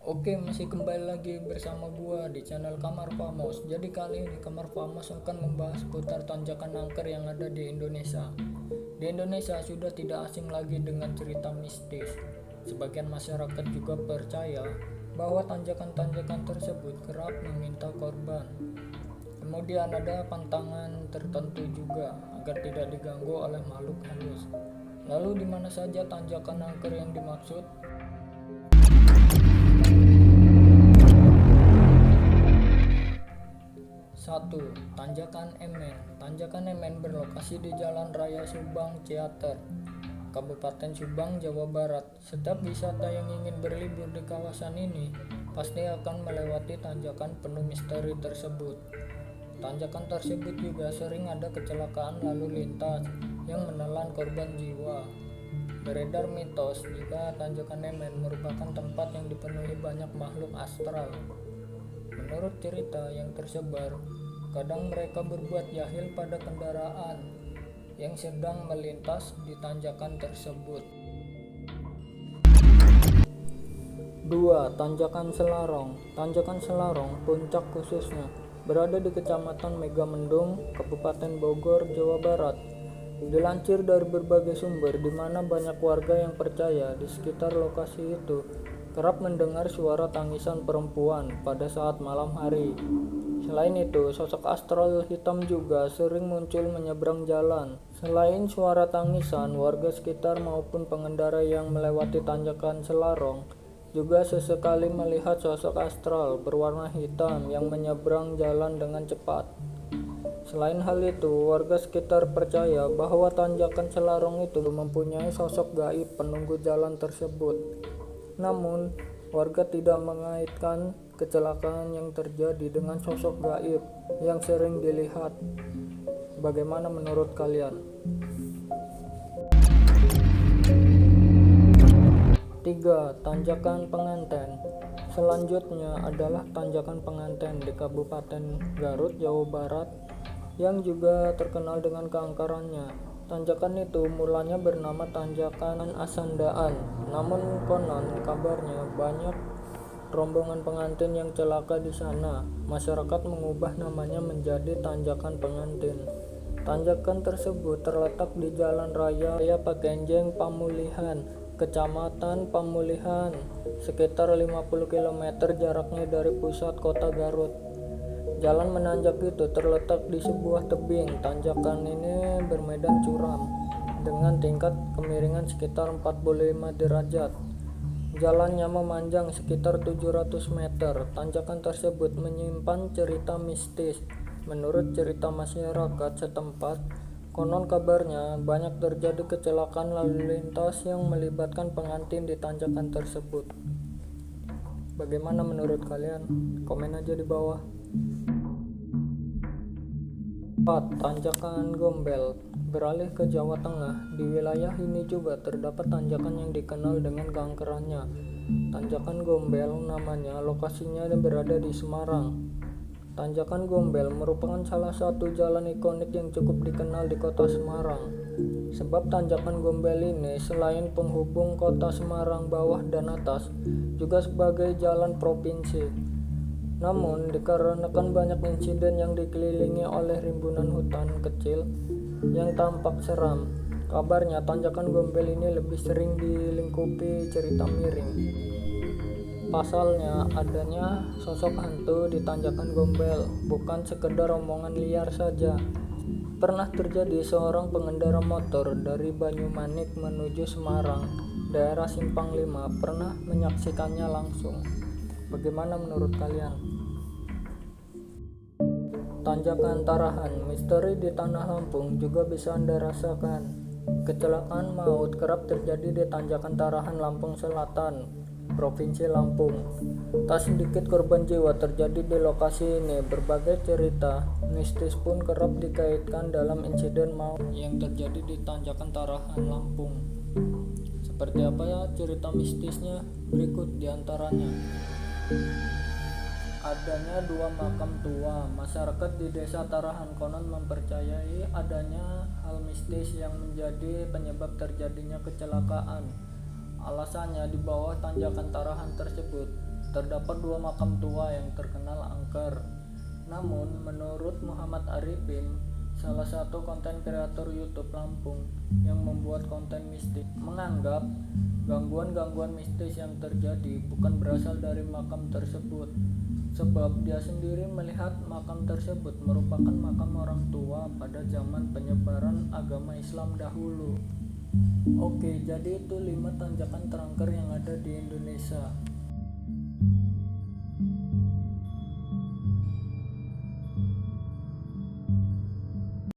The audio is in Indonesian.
Oke, masih kembali lagi bersama gua di channel Kamar Famos. Jadi kali ini Kamar Famos akan membahas seputar tanjakan angker yang ada di Indonesia. Di Indonesia sudah tidak asing lagi dengan cerita mistis. Sebagian masyarakat juga percaya bahwa tanjakan-tanjakan tersebut kerap meminta korban. Kemudian ada pantangan tertentu juga agar tidak diganggu oleh makhluk halus. Lalu di mana saja tanjakan angker yang dimaksud? 1. Tanjakan Emen. Tanjakan Emen berlokasi di Jalan Raya Subang Ciater, Kabupaten Subang, Jawa Barat. Setiap wisata yang ingin berlibur di kawasan ini pasti akan melewati tanjakan penuh misteri tersebut. Tanjakan tersebut juga sering ada kecelakaan lalu lintas yang menelan korban jiwa. Beredar mitos jika tanjakan Emen merupakan tempat yang dipenuhi banyak makhluk astral. Menurut cerita yang tersebar, kadang mereka berbuat jahil pada kendaraan yang sedang melintas di tanjakan tersebut. 2. Tanjakan Selarong. Tanjakan Selarong, puncak khususnya, berada di Kecamatan Megamendung, Kabupaten Bogor, Jawa Barat. Dilansir dari berbagai sumber di mana banyak warga yang percaya di sekitar lokasi itu kerap mendengar suara tangisan perempuan pada saat malam hari. Selain itu, sosok astral hitam juga sering muncul menyeberang jalan. Selain suara tangisan, warga sekitar maupun pengendara yang melewati tanjakan Selarong juga sesekali melihat sosok astral berwarna hitam yang menyeberang jalan dengan cepat. Selain hal itu, warga sekitar percaya bahwa tanjakan Selarong itu mempunyai sosok gaib penunggu jalan tersebut. Namun, warga tidak mengaitkan kecelakaan yang terjadi dengan sosok gaib yang sering dilihat. Bagaimana menurut kalian? 3. Tanjakan Penganten. Selanjutnya adalah Tanjakan Penganten di Kabupaten Garut, Jawa Barat, yang juga terkenal dengan keangkerannya. Tanjakan itu mulanya bernama Tanjakan Asandaan, namun konon kabarnya banyak rombongan pengantin yang celaka di sana. Masyarakat mengubah namanya menjadi Tanjakan Pengantin. Tanjakan tersebut terletak di Jalan Raya Pakenjeng Pamulihan, Kecamatan Pamulihan, sekitar 50 km jaraknya dari pusat kota Garut. Jalan menanjak itu terletak di sebuah tebing. Tanjakan ini bermedan curam dengan tingkat kemiringan sekitar 45 derajat. Jalannya memanjang sekitar 700 meter. Tanjakan tersebut menyimpan cerita mistis. Menurut cerita masyarakat setempat, konon kabarnya banyak terjadi kecelakaan lalu lintas yang melibatkan pengantin di tanjakan tersebut. Bagaimana menurut kalian? Komen aja di bawah. 4. Tanjakan Gombel. Beralih ke Jawa Tengah, di wilayah ini juga terdapat tanjakan yang dikenal dengan keangkerannya. Tanjakan Gombel namanya, lokasinya berada di Semarang. Tanjakan Gombel merupakan salah satu jalan ikonik yang cukup dikenal di kota Semarang. Sebab tanjakan Gombel ini selain penghubung kota Semarang bawah dan atas, juga sebagai jalan provinsi. Namun, dikarenakan banyak insiden yang dikelilingi oleh rimbunan hutan kecil yang tampak seram, kabarnya tanjakan Gombel ini lebih sering dilingkupi cerita miring. Pasalnya, adanya sosok hantu di tanjakan Gombel bukan sekedar omongan liar saja. Pernah terjadi seorang pengendara motor dari Banyumanik menuju Semarang, daerah Simpang 5, pernah menyaksikannya langsung. Bagaimana menurut kalian? Tanjakan Tarahan. Misteri di Tanah Lampung juga bisa Anda rasakan. Kecelakaan maut kerap terjadi di Tanjakan Tarahan, Lampung Selatan, Provinsi Lampung. Tak sedikit korban jiwa terjadi di lokasi ini. Berbagai cerita mistis pun kerap dikaitkan dalam insiden maut yang terjadi di Tanjakan Tarahan, Lampung. Seperti apa ya cerita mistisnya? Berikut diantaranya. Adanya dua makam tua. Masyarakat di desa Tarahan konon mempercayai adanya hal mistis yang menjadi penyebab terjadinya kecelakaan. Alasannya, di bawah tanjakan Tarahan tersebut terdapat 2 makam tua yang terkenal angker. Namun, menurut Muhammad Arifin, salah satu konten kreator YouTube Lampung yang membuat konten mistis, menganggap gangguan-gangguan mistis yang terjadi bukan berasal dari makam tersebut, sebab dia sendiri melihat makam tersebut merupakan makam orang tua pada zaman penyebaran agama Islam dahulu. Oke, jadi itu 5 tanjakan terangker yang ada di Indonesia.